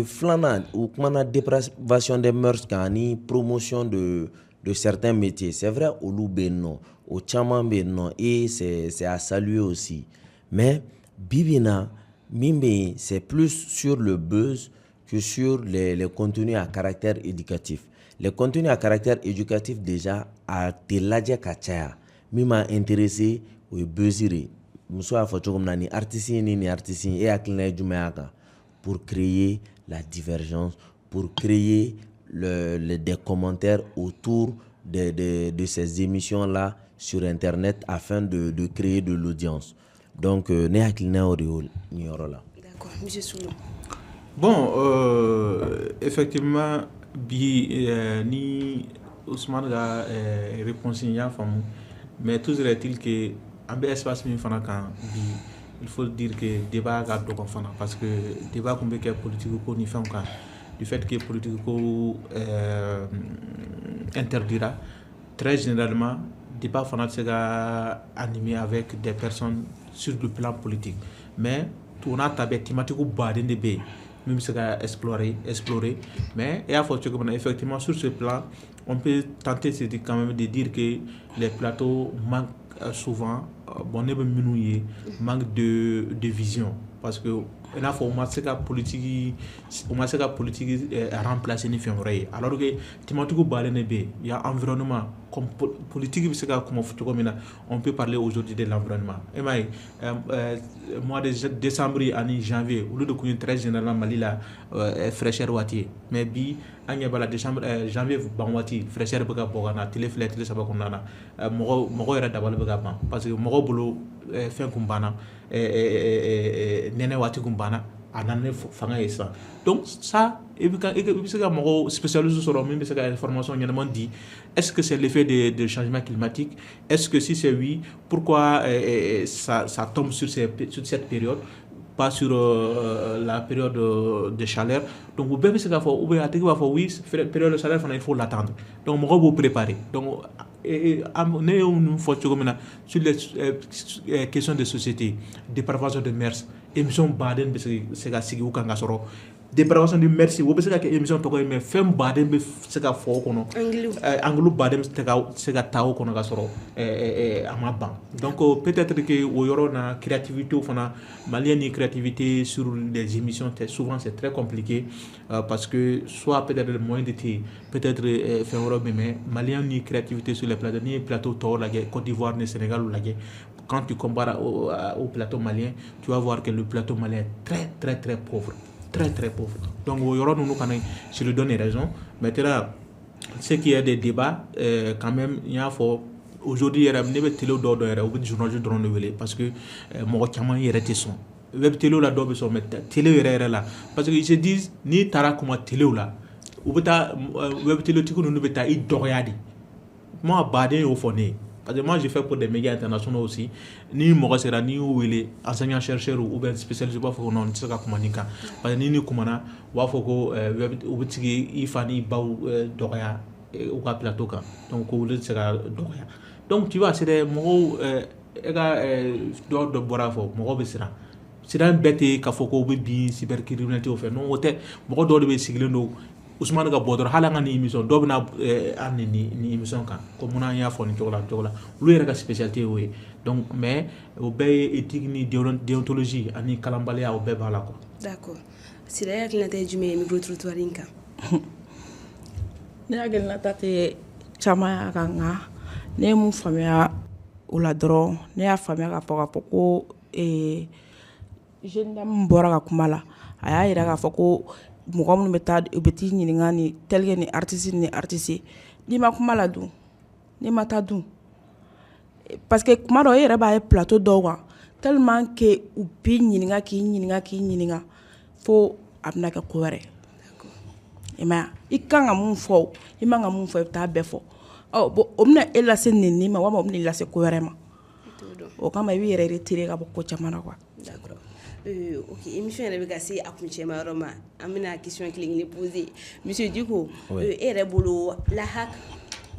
filanan u kumana dépravation des mœurs kan ani promotion de certains métiers c'est vrai olu bɛ yen nɔ o caman bɛ yen nɔ et c'est à saluer aussi mais bibi na min bɛ yen c'est plus sur le buzz que sur les contenus à caractère éducatif. Les contenus à caractère éducatif déjà a te lajɛ ka caya min m'a intéressé o ye buzzire muso y'a fɔ cogo min na ni artiste ni artiste e hakilina ye jumɛn y'a kan pour créer la divergence, pour créer des commentaires autour de ces émissions-là sur Internet afin de créer de l'audience. Donc, ne hakilina o de y'o ni yɔrɔ la. D'accord, monsieur Soulou. Bon, effectivement, ni Ousmane a répondu il y a mais toujours est-il que en espace min fana kan il faut dire que débat ga dogon fana parce que débat qu'on peut politique ko ni fam kan du fait que politique ko interdira très généralement débat fana se ga animé avec des personnes sur le plan politique mais on a tabé thématique ou baden de B même se ga explorer mais et à faut que effectivement sur ce plan on peut tenter quand même de dire que les plateaux manquent souvent manque de vision parce que il faut politique remplacer les femmes alors que thématique il y a environnement comme politique on peut parler aujourd'hui de l'environnement et mois de décembre et janvier au lieu de très généralement Mali la fraîcheur wati mais bi anya bala décembre janvier banwati fraîcheur bega bogana télé saba konana mogo era dabal bega ban parce que mogo bolo fen kumbana nene wati kumbana anane fanga esa donc ça et puis c'est mogo spécialiste sur même c'est information ñellement dit est-ce que c'est l'effet de changement climatique est-ce que si c'est oui pourquoi ça tombe sur cette période pas sur la période de chaleur donc vous pouvez se faire ou bien oui période de chaleur il faut l'attendre donc moi vous préparer donc sur les questions de société dépravation de mœurs émission baden c'est ga sigi ou kanga soro dépravation du merci o bɛ se ka kɛ émission tɔgɔ ye mais fɛn baden bɛ se ka fɔ o kɔnɔ angle baden bɛ se ka taa o kɔnɔ ka sɔrɔ a ma ban donc peut-être que o yɔrɔ na créativité fana malien ni créativité sur les émissions souvent c'est très compliqué parce que soit peut-être le moyen de te peut-être fɛn wɛrɛ bɛ mais malien ni créativité sur les plateaux ni plateau tɔw lajɛ Côte d'Ivoire ni Sénégal lajɛ quand tu compares au plateau malien, tu vas voir que le plateau malien est très très très pauvre. Très très pauvre. Donc, je lui donne raison. Maintenant, ce qui est des débats, quand même, il y a fort. Aujourd'hui, il y a des télé parce que moi, il y a des sons. Web télé là, mais télé là. Parce qu'ils se disent, ni tara comme télé là, ou web télé, tu connais, il doit moi, badé au fond. Parce que moi, j'ai fait pour des médias internationaux aussi. Ni moi, c'est là, ni où il est enseignant chercheur ou bien spécialiste, pas faut non, c'est ça comment dire. Parce que ni comment wa faut que ou petit il fani bau doria ou quoi plateau ka. Donc ou le sera doria. Donc tu vois, c'est des mots dehors de borafo, mots besira. C'est un bête qu'a faut qu'on bien cybercriminalité au fait. Non, au fait, mots dehors de sigler nous. Ousmane ka bodor halanga ni émission do bena ni émission kan comme on a ya foni jola lu yere ka spécialité oui donc mais au bay éthique ni déontologie ani kalambalia au bay bala ko d'accord si la yakina tay jumé micro trottoir inka ne yakil na tate chama ya kanga ne mu famia ula dron ne ya famia ka poko jeune dame bora ka kumala aya ira ka foko mɔgɔ minnu bɛ taa u bɛ t'i ɲininka ni tel que ni artiste n'i ma kuma la dun n'i ma taa dun parce que kuma dɔ e yɛrɛ b'a ye plateau dɔw kan tellement que u b'i ɲininka k'i ɲininka fo a bɛna kɛ ko wɛrɛ i ma ye i kan ka mun fɔ i man ka mun fɔ i bɛ taa bɛɛ fɔ bon o bɛna e lase nin ma walima o bɛna i lase ko wɛrɛ ma o kama i b'i yɛrɛ retirer ka bɔ ko caman na quoi. D'accord. Ok, émission yɛrɛ bɛ ka se a kuncɛma yɔrɔ ma an bɛna question kelen poser monsieur Diko e yɛrɛ bolo LAHAK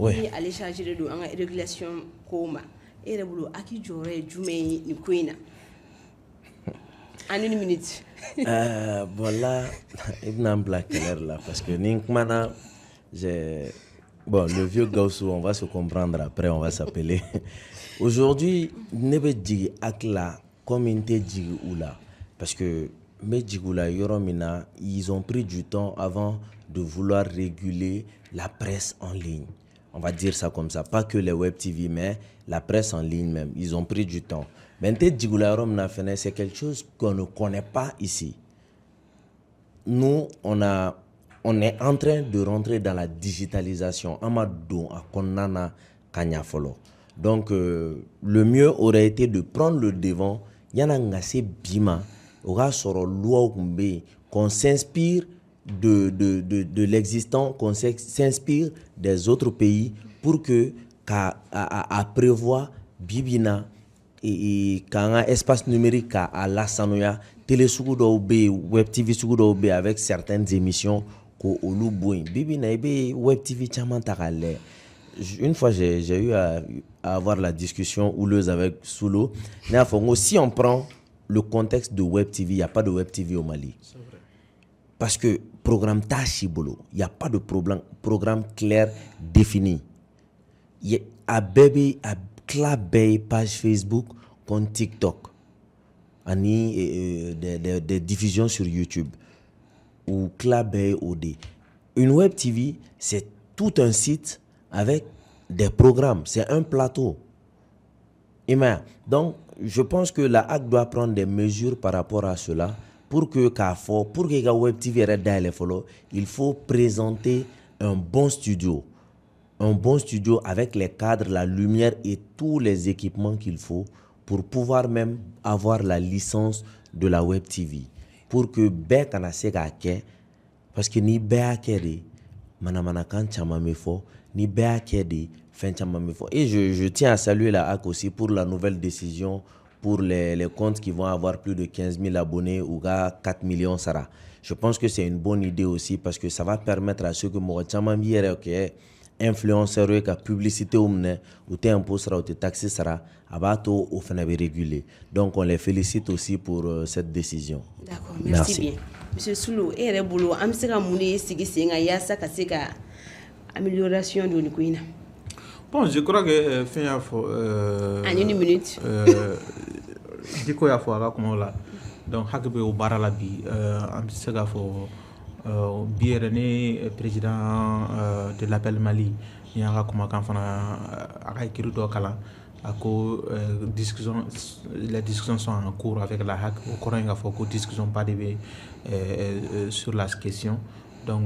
ni ale chargé de don an ka régulation ko ma e yɛrɛ bolo a k'i jɔyɔrɔ ye jumɛn ye nin ko in na en une minute. Bon là i bɛna n bila kɛlɛ la parce que ni n kumana bon le vieux Gaussou on va se comprendre après on va s'appeler aujourd'hui ne bɛ jigin hakili comme n tɛ jigin u la. Parce que Medjigula Yoromina, ils ont pris du temps avant de vouloir réguler la presse en ligne. On va dire ça comme ça. Pas que les web TV, mais la presse en ligne même. Ils ont pris du temps. Maintenant, Djigula Yoromina, c'est quelque chose qu'on ne connaît pas ici. Nous, on est en train de rentrer dans la digitalisation. Amadou, Akonana, Kanyafolo. Donc, le mieux aurait été de prendre le devant. Yana ngase bima. Qu'on s'inspire de l'existant, qu'on s'inspire des autres pays pour que à prévoir bibina et quand un espace numérique à la sanoya télé web TV avec certaines émissions ko oluboin bibina ebe web TV chaman takale. Une fois j'ai eu à avoir la discussion houleuse avec Soulo. Si on prend le contexte de Web TV, il n'y a pas de Web TV au Mali. C'est vrai. Parce que programme Tachibolo, il n'y a pas de programme clair défini. Il y a une page Facebook comme TikTok, des diffusions sur YouTube ou Clabé OD. Une Web TV, c'est tout un site avec des programmes, c'est un plateau. Donc, je pense que la HAC doit prendre des mesures par rapport à cela pour que la Web TV il faut présenter un bon studio avec les cadres, la lumière et tous les équipements qu'il faut pour pouvoir même avoir la licence de la Web TV pour que parce que ni ni et je tiens à saluer la HAC aussi pour la nouvelle décision pour les comptes qui vont avoir plus de 15 000 abonnés ou 4 millions Sarah. Je pense que c'est une bonne idée aussi parce que ça va permettre à ceux que influenceurs et publicité ou te imposera ou te taxer sera abato au réguler. Donc on les félicite aussi pour cette décision. D'accord, merci bien. Monsieur Soulou e yɛrɛ bolo an bɛ se ka mun de sigi sen kan yaasa ka se ka amélioration don nin ko in na. Bon, je crois que fin y'a fɔ en une minute Diko y'a fɔ a ka kumaw la donc hakɛ bɛ o baara la bi an bɛ se k'a fɔ bi yɛrɛ ne président de l'appel Mali ni y'an ka kumakan fana a ka écrit dɔ kalan a ko les discussions sont en cours avec la HAC o kɔrɔ in k'a fɔ ko discussion pas de bɛ sur la question donc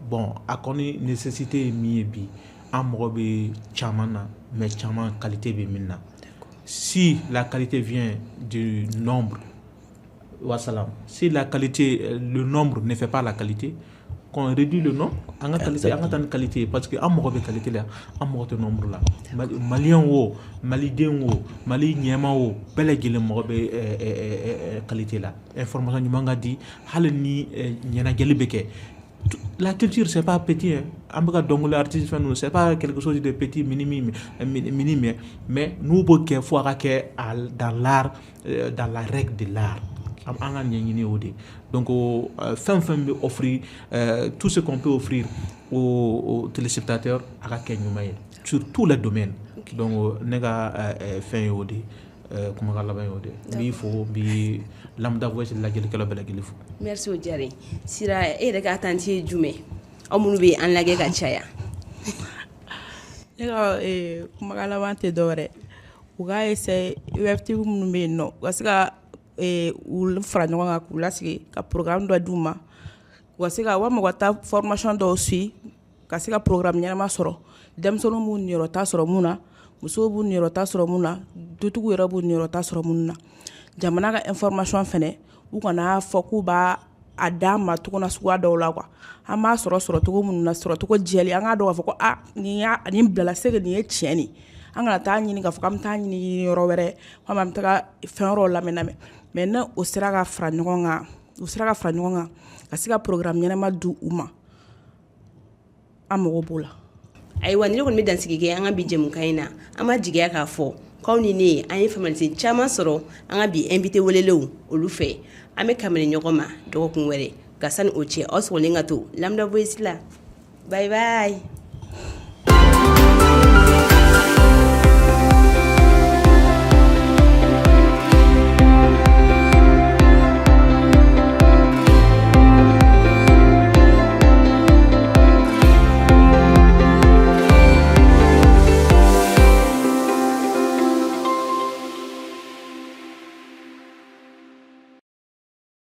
bon a kɔni nécessité ye min ye bi an mɔgɔ bɛ caman na mais caman qualité bɛ min na si la qualité vient du nombre wassalam si la qualité le nombre ne fait pas la qualité qu'on réduit le nombre an ka qualité an ka taa ni qualité parce que an mɔgɔ bɛ qualité la an mɔgɔ tɛ nombre la malien wo maliden wo mali ɲɛma wo bɛɛ lajɛlen mɔgɔ bɛ qualité la information ɲuman ka di hali ni ɲɛnajɛli bɛ kɛ. La culture c'est pas petit hein. An bɛ ka dɔnkili artiste fɛn ninnu c'est pas quelque chose de petit minime mais n'u b'o kɛ fo a ka kɛ dans l'art dans la règle de l'art an ka ɲɛɲini o de donc fɛn fɛn bɛ offrir tout ce qu'on peut offrir aux téléspectateurs a ka kɛ ɲuman ye sur tous les domaines donc ne ka fɛn ye o de kumakan laban ye o de n b'i fo n bɛ Lambda Voice lajɛlikɛlaw bɛɛ lajɛlen fo. Merci o diyara Sira e yɛrɛ ka attente ye jumɛn aw minnu bɛ an lajɛ ka caya. Ne ka kumakan laban tɛ dɔwɛrɛ u ka essayer UFTV minnu bɛ yen nɔ u ka se ka u fara ɲɔgɔn kan k'u lasigi ka programme dɔ d'u ma u ka se ka walima u ka taa formation dɔw suit ka se ka programme ɲɛnama sɔrɔ denmisɛnninw b'u niyɔrɔta sɔrɔ mun na musow b'u niyɔrɔta sɔrɔ mun na dutigiw yɛrɛ b'u niyɔrɔta sɔrɔ mun na jamana ka information fɛnɛ u kana fɔ k'u b'a a d'an ma cogo na suguya dɔw la quoi an b'a sɔrɔ cogo minnu na sɔrɔ cogo jɛlen an k'a dɔn k'a fɔ ko nin bilala se nin ye tiɲɛ nin an kana taa ɲini k'a fɔ k'an bɛ taa ɲini yɔrɔ wɛrɛ walima an bɛ taga fɛn wɛrɛw lamɛn mais ne o sera ka fara ɲɔgɔn kan ka se ka programme ɲɛnama di u ma an mago b'o la. Ayiwa ni ne kɔni bɛ dansigi kɛ an ka bi jɛmukan in na an ma jigiya k'a fɔ k'aw ni ne an ye faamuyalisen caman sɔrɔ an ka bi invité welelenw olu fɛ an bɛ kamalen ɲɔgɔn ma dɔgɔkun wɛrɛ ka sani o cɛ aw sɔgɔlen ka to Lambda Voice la bye bye.